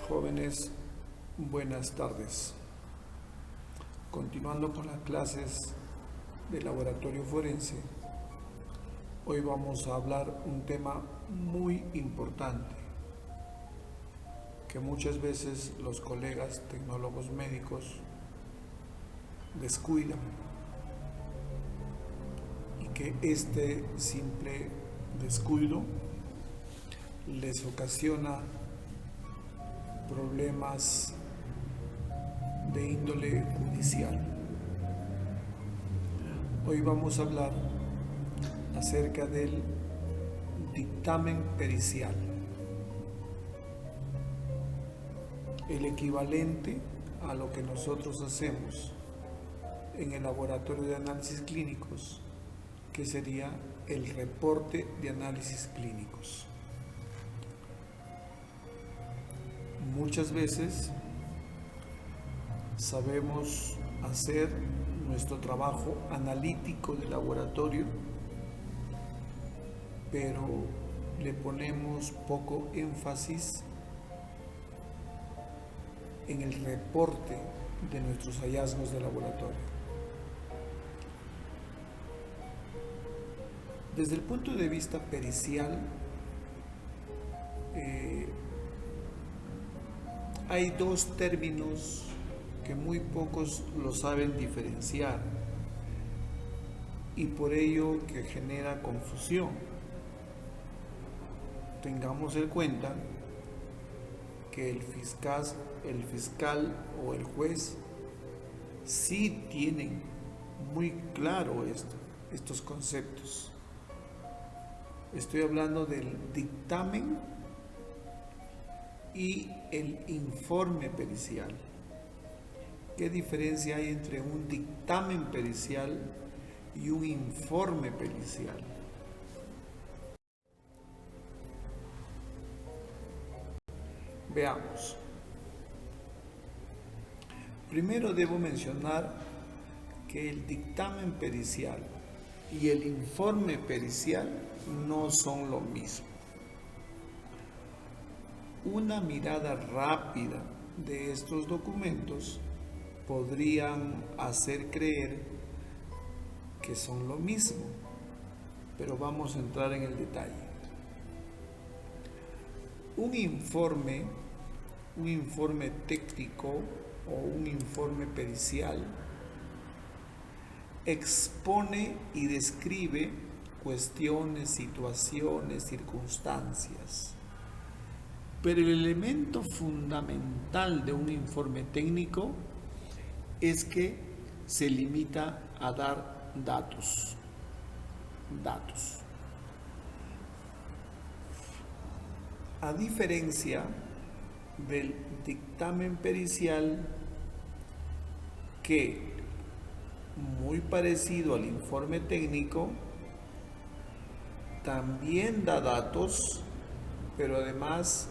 Jóvenes, buenas tardes. Continuando con las clases de laboratorio forense, hoy vamos a hablar un tema muy importante que muchas veces los colegas tecnólogos médicos descuidan y que este simple descuido les ocasiona problemas de índole judicial. Hoy vamos a hablar acerca del dictamen pericial, el equivalente a lo que nosotros hacemos en el laboratorio de análisis clínicos, que sería el reporte de análisis clínicos. Muchas veces sabemos hacer nuestro trabajo analítico de laboratorio, pero le ponemos poco énfasis en el reporte de nuestros hallazgos de laboratorio. Desde el punto de vista pericial, hay dos términos que muy pocos lo saben diferenciar y por ello que genera confusión. Tengamos en cuenta que el fiscal o el juez sí tienen muy claro estos conceptos. Estoy hablando del dictamen y el informe pericial. ¿Qué diferencia hay entre un dictamen pericial y un informe pericial? Veamos. Primero debo mencionar que el dictamen pericial y el informe pericial no son lo mismo. Una mirada rápida de estos documentos podrían hacer creer que son lo mismo, pero vamos a entrar en el detalle. Un informe técnico o un informe pericial expone y describe cuestiones, situaciones, circunstancias. Pero el elemento fundamental de un informe técnico es que se limita a dar datos. A diferencia del dictamen pericial, que, muy parecido al informe técnico, también da datos, pero además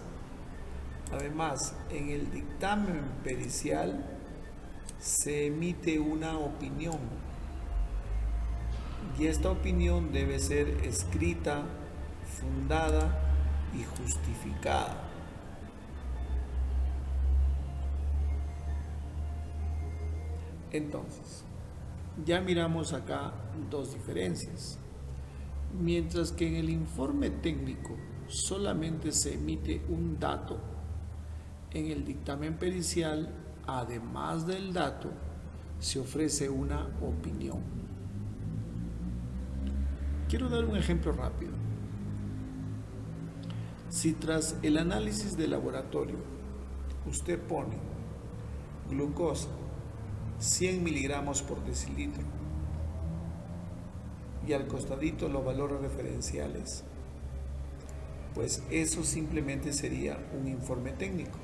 en el dictamen pericial se emite una opinión y esta opinión debe ser escrita, fundada y justificada. Entonces, ya miramos acá dos diferencias. Mientras que en el informe técnico solamente se emite un dato, en el dictamen pericial, además del dato, se ofrece una opinión. Quiero dar un ejemplo rápido. Si tras el análisis de laboratorio usted pone glucosa 100 miligramos por decilitro y al costadito los valores referenciales, pues eso simplemente sería un informe técnico.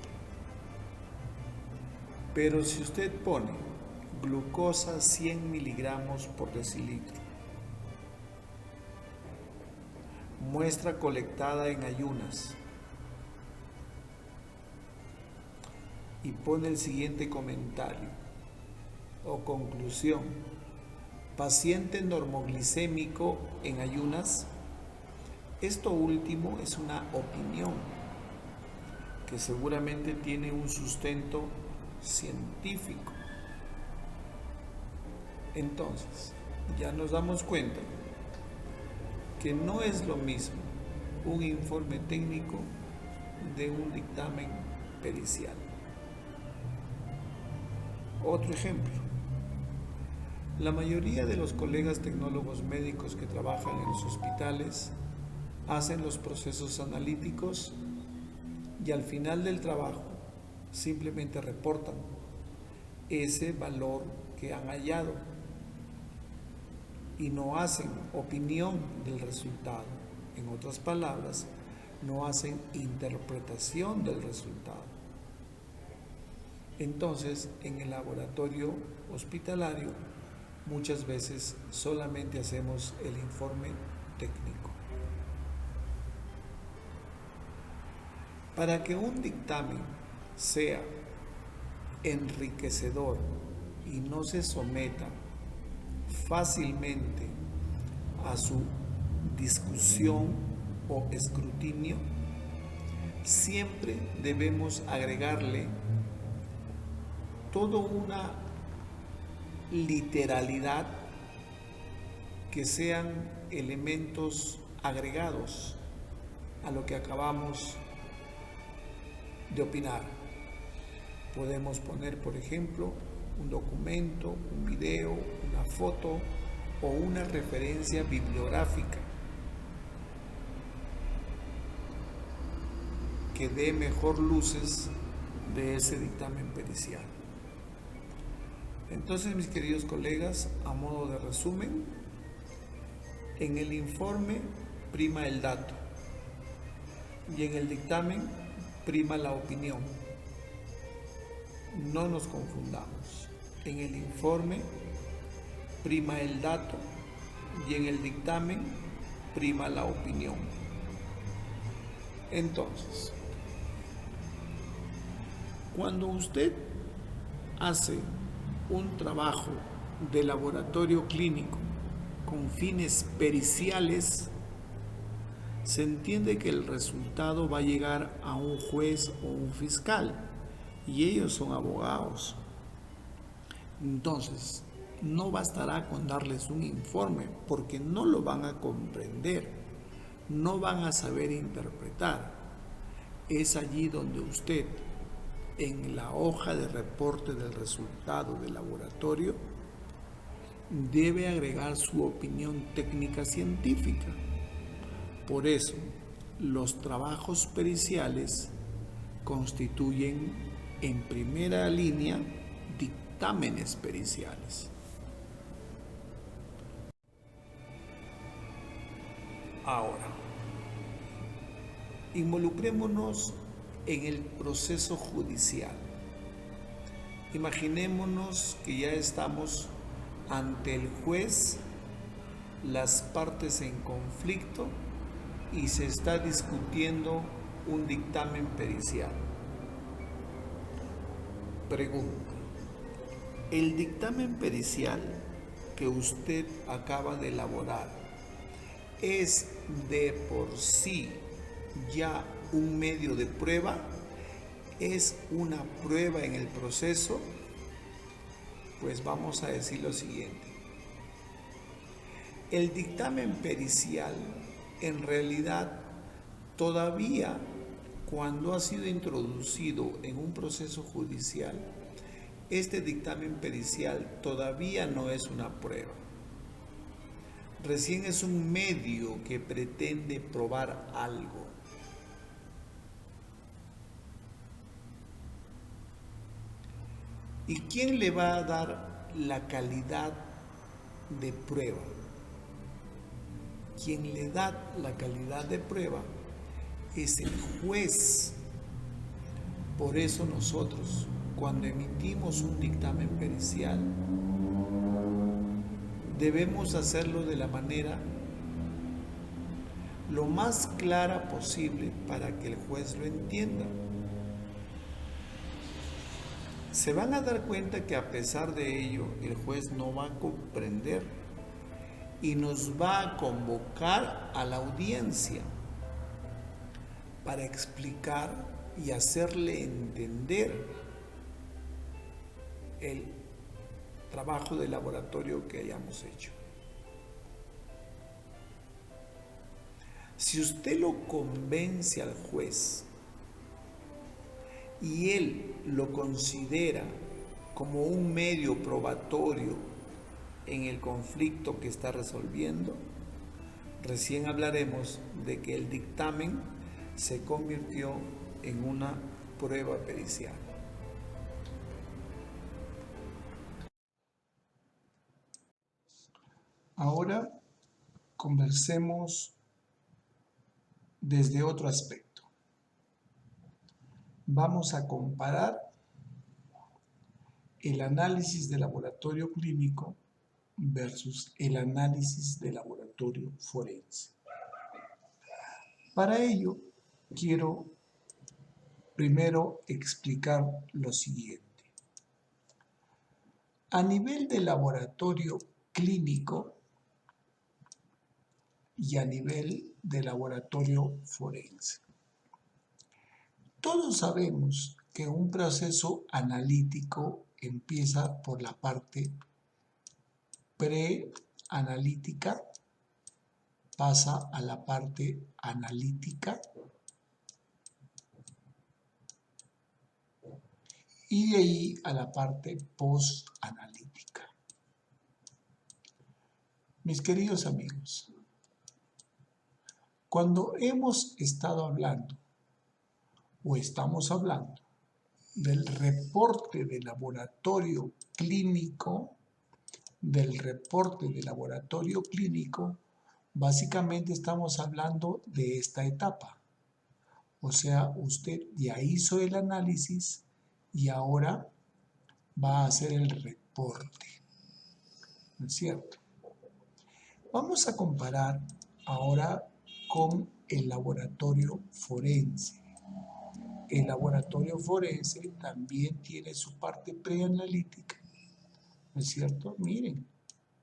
Pero si usted pone glucosa 100 miligramos por decilitro, muestra colectada en ayunas, y pone el siguiente comentario o conclusión: paciente normoglicémico en ayunas, esto último es una opinión que seguramente tiene un sustento científico. Entonces, ya nos damos cuenta que no es lo mismo un informe técnico de un dictamen pericial. Otro ejemplo, la mayoría de los colegas tecnólogos médicos que trabajan en los hospitales hacen los procesos analíticos y al final del trabajo simplemente reportan ese valor que han hallado y no hacen opinión del resultado. En otras palabras, no hacen interpretación del resultado. Entonces, en el laboratorio hospitalario, muchas veces solamente hacemos el informe técnico. Para que un dictamen sea enriquecedor y no se someta fácilmente a su discusión o escrutinio, siempre debemos agregarle toda una literalidad que sean elementos agregados a lo que acabamos de opinar. Podemos poner, por ejemplo, un documento, un video, una foto o una referencia bibliográfica que dé mejor luces de ese dictamen pericial. Entonces, mis queridos colegas, a modo de resumen, en el informe prima el dato y en el dictamen prima la opinión. No nos confundamos. En el informe prima el dato y en el dictamen prima la opinión. Entonces, cuando usted hace un trabajo de laboratorio clínico con fines periciales, se entiende que el resultado va a llegar a un juez o un fiscal y ellos son abogados. Entonces, no bastará con darles un informe porque no lo van a comprender, no van a saber interpretar. Es allí donde usted, en la hoja de reporte del resultado del laboratorio, debe agregar su opinión técnica científica. Por eso, los trabajos periciales constituyen en primera línea dictámenes periciales. Ahora, involucrémonos en el proceso judicial. Imaginémonos que ya estamos ante el juez, las partes en conflicto y se está discutiendo un dictamen pericial. Pregunta: ¿el dictamen pericial que usted acaba de elaborar es de por sí ya un medio de prueba? ¿Es una prueba en el proceso? Pues vamos a decir lo siguiente. El dictamen pericial, en realidad, todavía cuando ha sido introducido en un proceso judicial, este dictamen pericial todavía no es una prueba. Recién es un medio que pretende probar algo. ¿Y quién le va a dar la calidad de prueba? Quien le da la calidad de prueba es el juez. Por eso nosotros, cuando emitimos un dictamen pericial, debemos hacerlo de la manera lo más clara posible para que el juez lo entienda. Se van a dar cuenta que a pesar de ello, el juez no va a comprender y nos va a convocar a la audiencia para explicar y hacerle entender el trabajo de laboratorio que hayamos hecho. Si usted lo convence al juez y él lo considera como un medio probatorio en el conflicto que está resolviendo, recién hablaremos de que el dictamen se convirtió en una prueba pericial. Ahora conversemos desde otro aspecto. Vamos a comparar el análisis de laboratorio clínico versus el análisis de laboratorio forense. Para ello, quiero primero explicar lo siguiente. A nivel de laboratorio clínico y a nivel de laboratorio forense, todos sabemos que un proceso analítico empieza por la parte preanalítica, pasa a la parte analítica y de ahí a la parte postanalítica. Mis queridos amigos, cuando hemos estado hablando o estamos hablando del reporte de laboratorio clínico, básicamente estamos hablando de esta etapa. O sea, usted ya hizo el análisis y ahora va a hacer el reporte. ¿No es cierto? Vamos a comparar ahora con el laboratorio forense. El laboratorio forense también tiene su parte preanalítica, ¿no es cierto? Miren,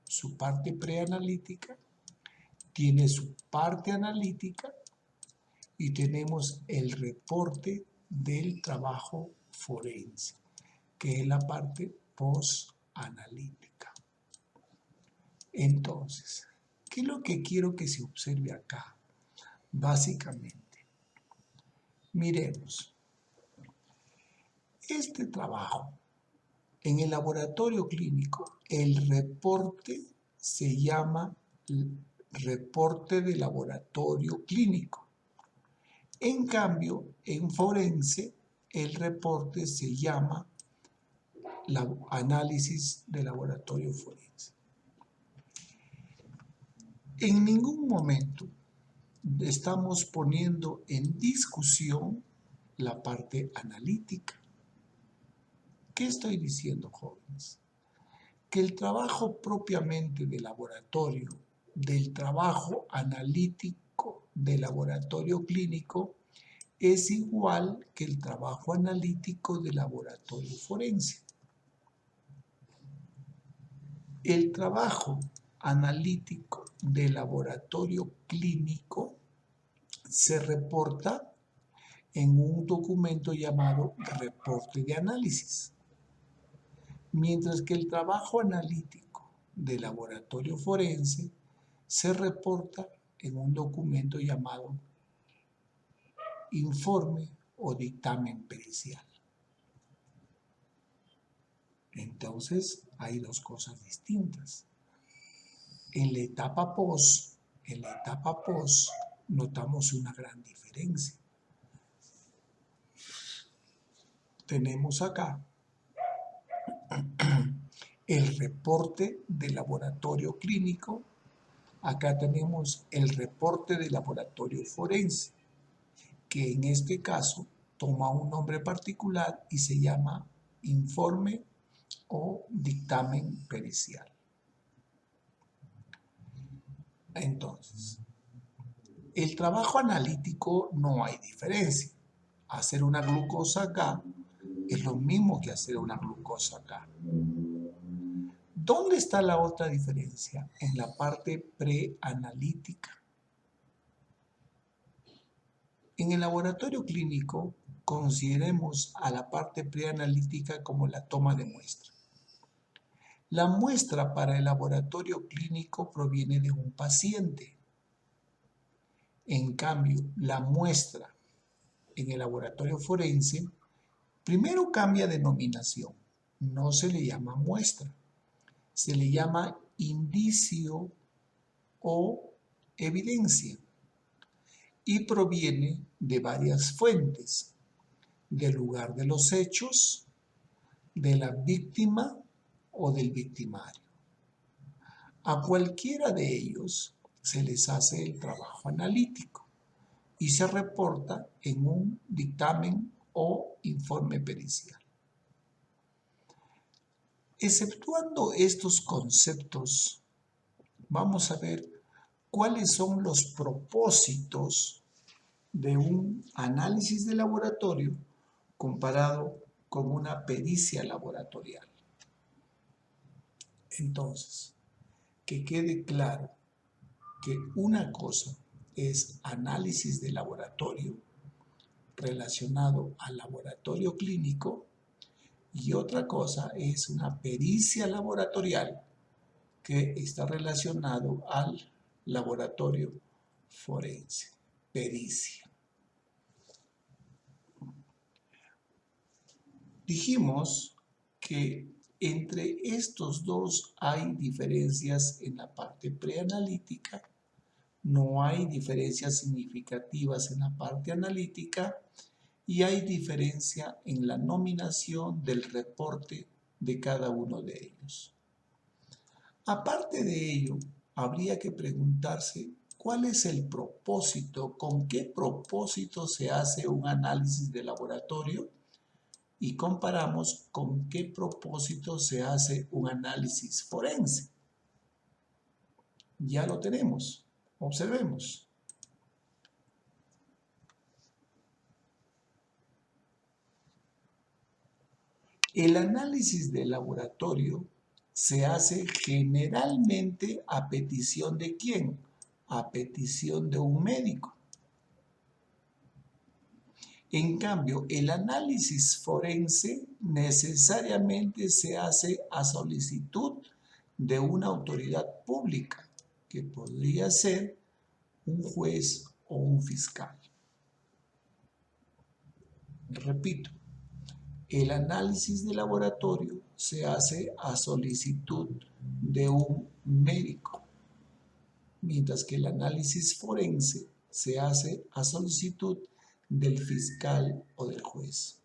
su parte preanalítica tiene su parte analítica y tenemos el reporte del trabajo forense, que es la parte postanalítica. Entonces, ¿qué es lo que quiero que se observe acá? Básicamente, miremos. Este trabajo, en el laboratorio clínico, el reporte se llama reporte de laboratorio clínico. En cambio, en forense, el reporte se llama análisis de laboratorio forense. En ningún momento estamos poniendo en discusión la parte analítica. ¿Qué estoy diciendo, jóvenes? Que el trabajo propiamente de laboratorio, del trabajo analítico de laboratorio clínico, es igual que el trabajo analítico de laboratorio forense. El trabajo analítico de laboratorio clínico se reporta en un documento llamado reporte de análisis, mientras que el trabajo analítico de laboratorio forense se reporta en un documento llamado informe o dictamen pericial. Entonces, hay dos cosas distintas. En la etapa post, notamos una gran diferencia. Tenemos acá el reporte de laboratorio clínico, acá tenemos el reporte de laboratorio forense, que en este caso toma un nombre particular y se llama informe o dictamen pericial. Entonces, el trabajo analítico no hay diferencia. Hacer una glucosa acá es lo mismo que hacer una glucosa acá. ¿Dónde está la otra diferencia? En la parte preanalítica. En el laboratorio clínico consideremos a la parte preanalítica como la toma de muestra. La muestra para el laboratorio clínico proviene de un paciente. En cambio, la muestra en el laboratorio forense primero cambia denominación. No se le llama muestra, se le llama indicio o evidencia y proviene de varias fuentes: del lugar de los hechos, de la víctima o del victimario. A cualquiera de ellos se les hace el trabajo analítico y se reporta en un dictamen o informe pericial. Exceptuando estos conceptos, vamos a ver cuáles son los propósitos de un análisis de laboratorio comparado con una pericia laboratorial. Entonces, que quede claro que una cosa es análisis de laboratorio relacionado al laboratorio clínico y otra cosa es una pericia laboratorial que está relacionado al laboratorio forense, pericia. Dijimos que entre estos dos hay diferencias en la parte preanalítica, no hay diferencias significativas en la parte analítica y hay diferencia en la nominación del reporte de cada uno de ellos. Aparte de ello, habría que preguntarse cuál es el propósito, con qué propósito se hace un análisis de laboratorio y comparamos con qué propósito se hace un análisis forense. Ya lo tenemos. Observemos. El análisis de laboratorio se hace generalmente a petición ¿de quién? A petición de un médico. En cambio, el análisis forense necesariamente se hace a solicitud de una autoridad pública, que podría ser un juez o un fiscal. Repito, el análisis de laboratorio se hace a solicitud de un médico, mientras que el análisis forense se hace a solicitud del fiscal o del juez.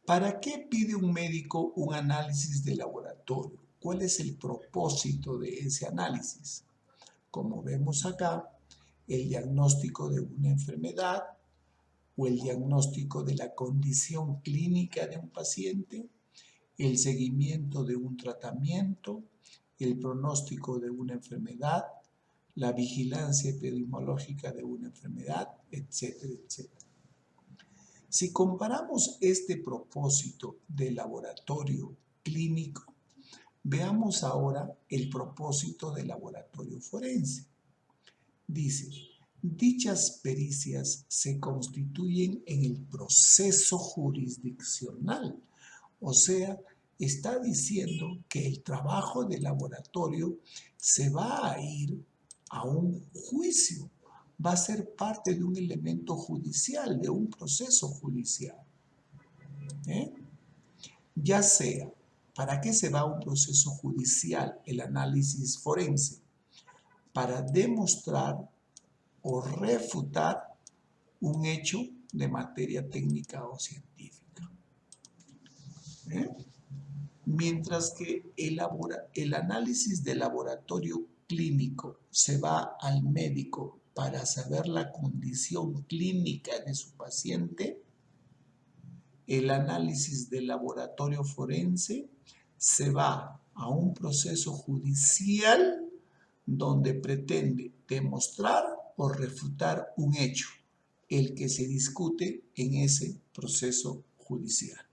¿Para qué pide un médico un análisis de laboratorio? ¿Cuál es el propósito de ese análisis? Como vemos acá, el diagnóstico de una enfermedad o el diagnóstico de la condición clínica de un paciente, el seguimiento de un tratamiento, el pronóstico de una enfermedad, la vigilancia epidemiológica de una enfermedad, etcétera, etcétera. Si comparamos este propósito del laboratorio clínico, veamos ahora el propósito del laboratorio forense. Dice, dichas pericias se constituyen en el proceso jurisdiccional, o sea, está diciendo que el trabajo de laboratorio se va a ir a un juicio, va a ser parte de un elemento judicial, de un proceso judicial. Ya sea, ¿para qué se va a un proceso judicial el análisis forense? Para demostrar o refutar un hecho de materia técnica o científica. Mientras que el análisis de laboratorio clínico se va al médico para saber la condición clínica de su paciente, el análisis de laboratorio forense se va a un proceso judicial donde pretende demostrar o refutar un hecho, el que se discute en ese proceso judicial.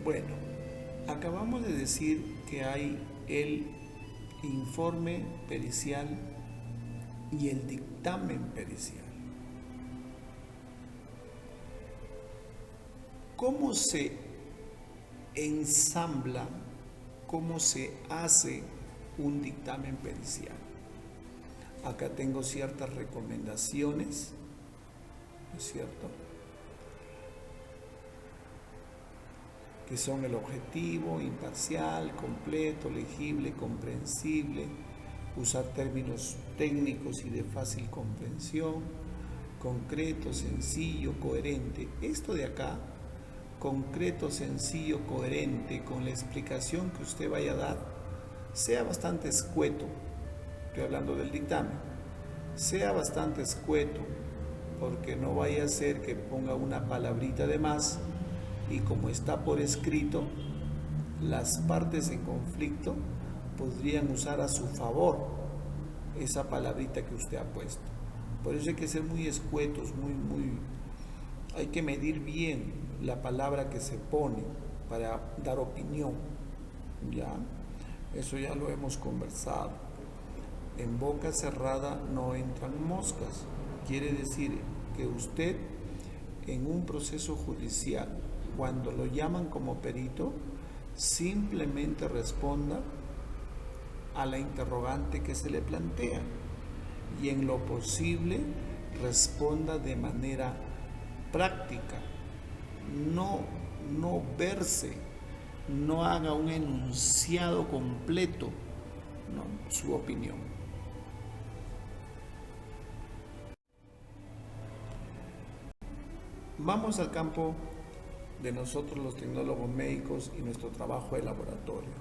Bueno, acabamos de decir que hay el informe pericial y el dictamen pericial. ¿Cómo se ensambla, cómo se hace un dictamen pericial? Acá tengo ciertas recomendaciones, ¿no es cierto?, que son el objetivo, imparcial, completo, legible, comprensible, usar términos técnicos y de fácil comprensión, concreto, sencillo, coherente. Esto de acá, concreto, sencillo, coherente, con la explicación que usted vaya a dar, sea bastante escueto. Estoy hablando del dictamen. Sea bastante escueto, porque no vaya a ser que ponga una palabrita de más y como está por escrito, las partes en conflicto podrían usar a su favor esa palabrita que usted ha puesto. Por eso hay que ser muy escuetos, hay que medir bien la palabra que se pone para dar opinión. ¿Ya? Eso ya lo hemos conversado. En boca cerrada no entran moscas. Quiere decir que usted en un proceso judicial, cuando lo llaman como perito, simplemente responda a la interrogante que se le plantea y en lo posible responda de manera práctica. No verse, no haga un enunciado completo, ¿no?, su opinión. Vamos al campo de nosotros los tecnólogos médicos y nuestro trabajo de laboratorio.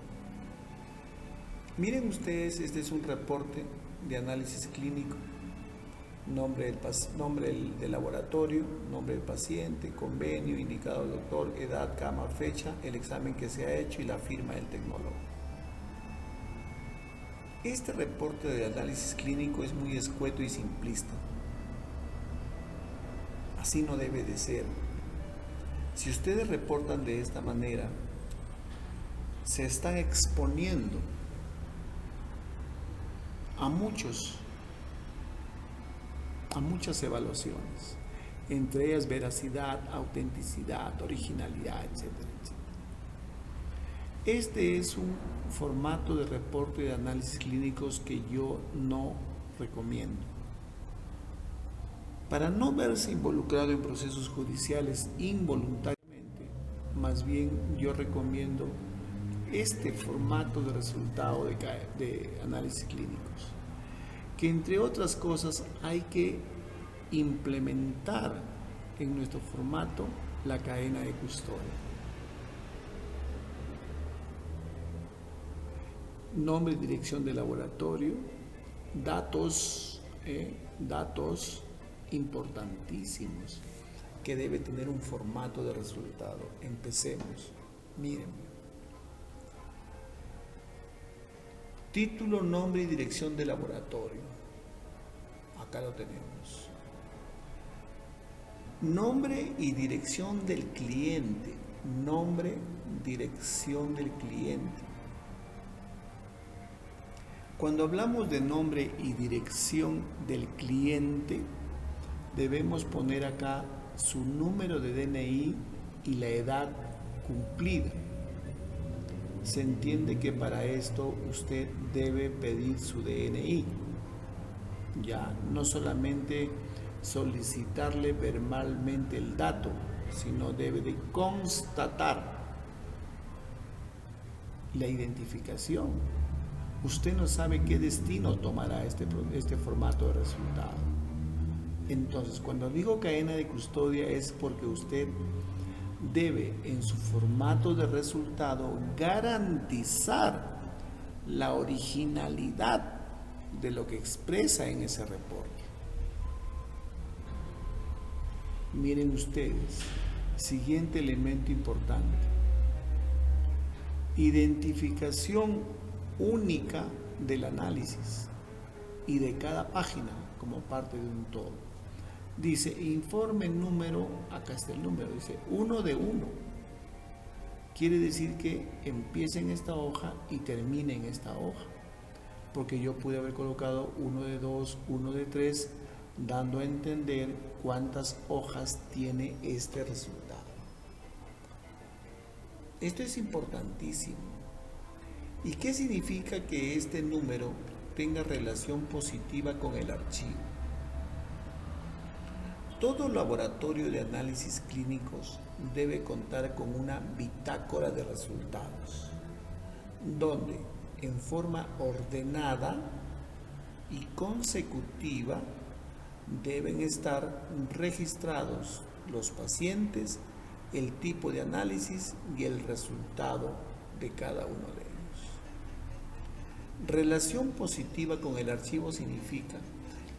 Miren ustedes, este es un reporte de análisis clínico, nombre del laboratorio, nombre del paciente, convenio, indicado del doctor, edad, cama, fecha, el examen que se ha hecho y la firma del tecnólogo. Este reporte de análisis clínico es muy escueto y simplista. Así no debe de ser. Si ustedes reportan de esta manera, se están exponiendo a muchas evaluaciones, entre ellas veracidad, autenticidad, originalidad, etcétera, etcétera. Este es un formato de reporte de análisis clínicos que yo no recomiendo. Para no verse involucrado en procesos judiciales involuntariamente, más bien yo recomiendo este formato de resultado de análisis clínicos, que entre otras cosas hay que implementar en nuestro formato la cadena de custodia. Nombre y dirección del laboratorio, datos importantísimos que debe tener un formato de resultado. Empecemos. Miren. Título, nombre y dirección del laboratorio. Acá lo tenemos. Nombre y dirección del cliente. Nombre, dirección del cliente. Cuando hablamos de nombre y dirección del cliente, debemos poner acá su número de DNI y la edad cumplida. Se entiende que para esto usted debe pedir su DNI. Ya, no solamente solicitarle verbalmente el dato, sino debe de constatar la identificación. Usted no sabe qué destino tomará este formato de resultado. Entonces, cuando digo cadena de custodia es porque usted debe, en su formato de resultado, garantizar la originalidad de lo que expresa en ese reporte. Miren ustedes, siguiente elemento importante: identificación única del análisis y de cada página como parte de un todo. Dice informe número, acá está el número, dice 1 de 1. quiere decir que empiece en esta hoja y termine en esta hoja, porque yo pude haber colocado 1 de 2, 1 de 3, dando a entender cuántas hojas tiene este resultado. Esto es importantísimo. ¿Y qué significa que este número tenga relación positiva con el archivo? Todo laboratorio de análisis clínicos debe contar con una bitácora de resultados, donde en forma ordenada y consecutiva deben estar registrados los pacientes, el tipo de análisis y el resultado de cada uno de ellos. Relación positiva con el archivo significa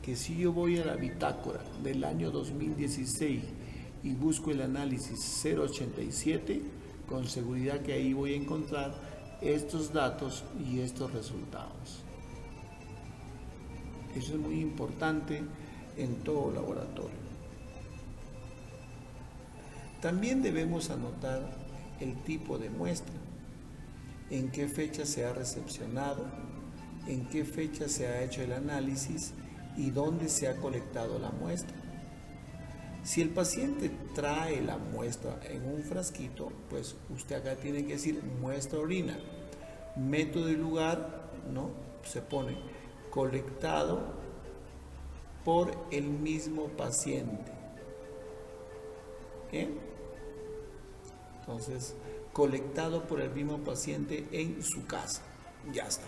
que si yo voy a la bitácora del año 2016 y busco el análisis 087, con seguridad que ahí voy a encontrar estos datos y estos resultados. Eso es muy importante en todo laboratorio. También debemos anotar el tipo de muestra, en qué fecha se ha recepcionado, en qué fecha se ha hecho el análisis y dónde se ha colectado la muestra. Si el paciente trae la muestra en un frasquito, pues usted acá tiene que decir muestra orina, método y lugar, ¿no? Se pone colectado por el mismo paciente. ¿Bien? Entonces, colectado por el mismo paciente en su casa. Ya está.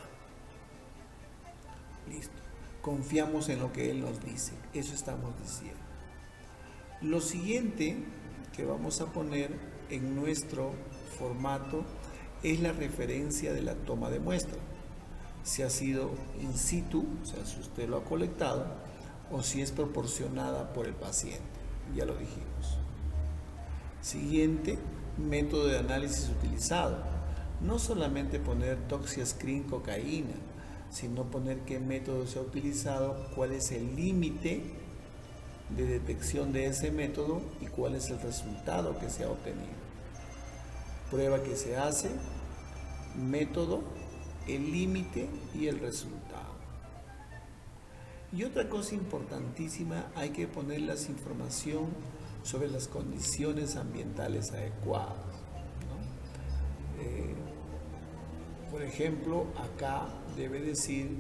Listo. Confiamos en lo que él nos dice. Eso estamos diciendo. Lo siguiente que vamos a poner en nuestro formato es la referencia de la toma de muestra. Si ha sido in situ, o sea, si usted lo ha colectado, o si es proporcionada por el paciente. Ya lo dijimos. Siguiente, método de análisis utilizado. No solamente poner Toxiascreen cocaína, sino poner qué método se ha utilizado, cuál es el límite de detección de ese método y cuál es el resultado que se ha obtenido. Prueba que se hace, método, el límite y el resultado. Y otra cosa importantísima, hay que poner la información sobre las condiciones ambientales adecuadas, ¿no? Por ejemplo, acá debe decir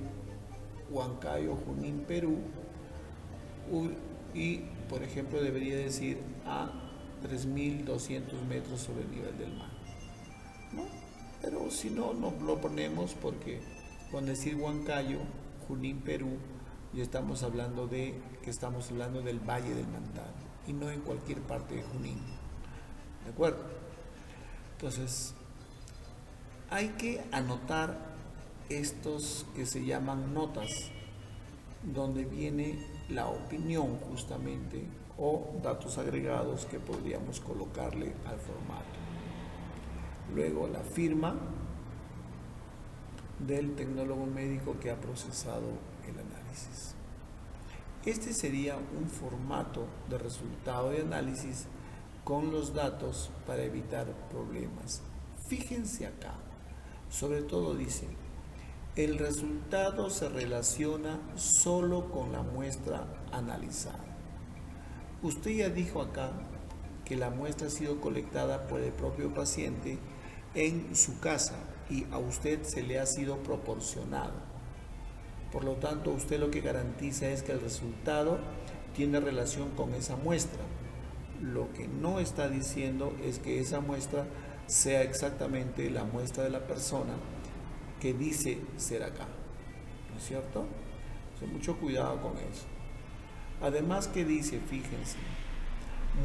Huancayo, Junín, Perú, y por ejemplo debería decir a 3.200 metros sobre el nivel del mar, ¿no? Pero si no, no lo ponemos porque con decir Huancayo, Junín, Perú, ya estamos hablando del Valle del Mantaro y no en cualquier parte de Junín, ¿de acuerdo? Entonces, hay que anotar estos que se llaman notas, donde viene la opinión justamente o datos agregados que podríamos colocarle al formato. Luego la firma del tecnólogo médico que ha procesado el análisis. Este sería un formato de resultado de análisis con los datos para evitar problemas. Fíjense acá, sobre todo dice, el resultado se relaciona solo con la muestra analizada. Usted ya dijo acá que la muestra ha sido colectada por el propio paciente en su casa y a usted se le ha sido proporcionado. Por lo tanto, usted lo que garantiza es que el resultado tiene relación con esa muestra. Lo que no está diciendo es que esa muestra sea exactamente la muestra de la persona que dice ser acá, ¿no es cierto? Entonces, mucho cuidado con eso. Además que dice, fíjense,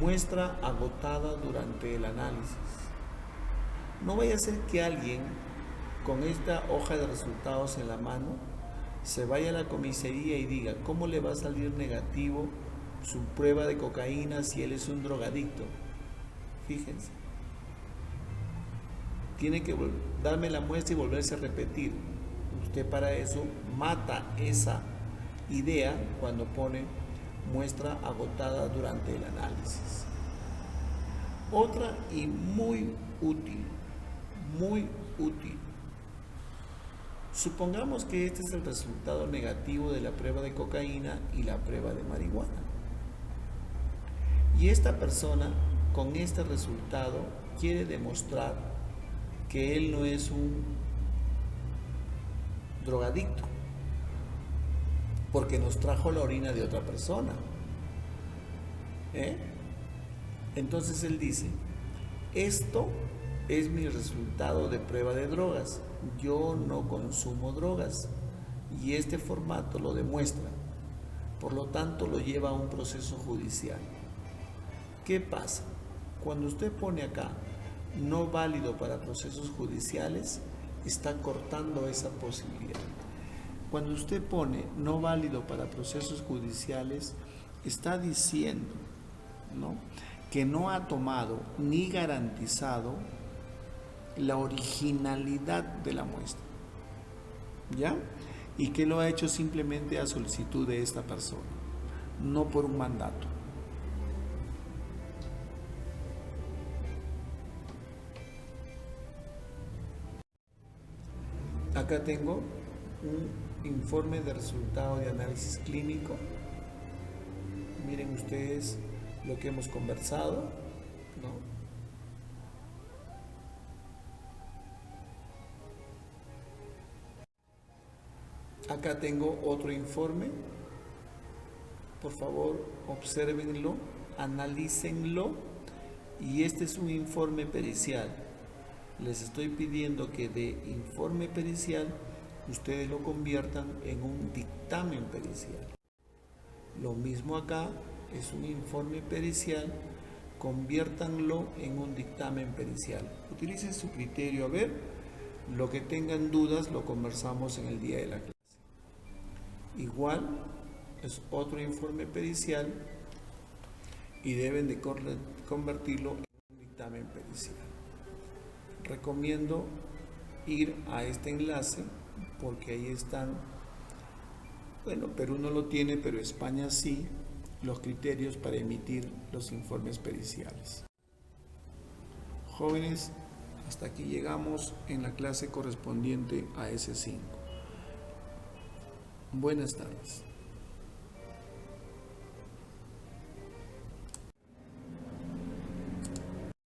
muestra agotada durante el análisis. No vaya a ser que alguien con esta hoja de resultados en la mano se vaya a la comisaría y diga, ¿cómo le va a salir negativo su prueba de cocaína si él es un drogadicto? Fíjense. Tiene que darme la muestra y volverse a repetir. Usted para eso mata esa idea cuando pone muestra agotada durante el análisis. Otra y muy útil, muy útil. Supongamos que este es el resultado negativo de la prueba de cocaína y la prueba de marihuana. Y esta persona, con este resultado, quiere demostrar que él no es un drogadicto, porque nos trajo la orina de otra persona. Entonces él dice, esto es mi resultado de prueba de drogas. Yo no consumo drogas y este formato lo demuestra. Por lo tanto, lo lleva a un proceso judicial. ¿Qué pasa? Cuando usted pone acá no válido para procesos judiciales, está cortando esa posibilidad. Cuando usted pone no válido para procesos judiciales, está diciendo, ¿no?, que no ha tomado ni garantizado la originalidad de la muestra, ¿ya? Y que lo ha hecho simplemente a solicitud de esta persona, no por un mandato. Acá tengo un informe de resultado de análisis clínico. Miren ustedes lo que hemos conversado, ¿no? Acá tengo otro informe. Por favor, obsérvenlo, analícenlo. Y este es un informe pericial. Les estoy pidiendo que de informe pericial ustedes lo conviertan en un dictamen pericial. Lo mismo acá, es un informe pericial, conviértanlo en un dictamen pericial. Utilicen su criterio. A ver, lo que tengan dudas lo conversamos en el día de la clase. Igual es otro informe pericial y deben de convertirlo en un dictamen pericial. Recomiendo ir a este enlace porque ahí están, bueno, Perú no lo tiene, pero España sí, los criterios para emitir los informes periciales. Jóvenes, hasta aquí llegamos en la clase correspondiente a S5. Buenas tardes.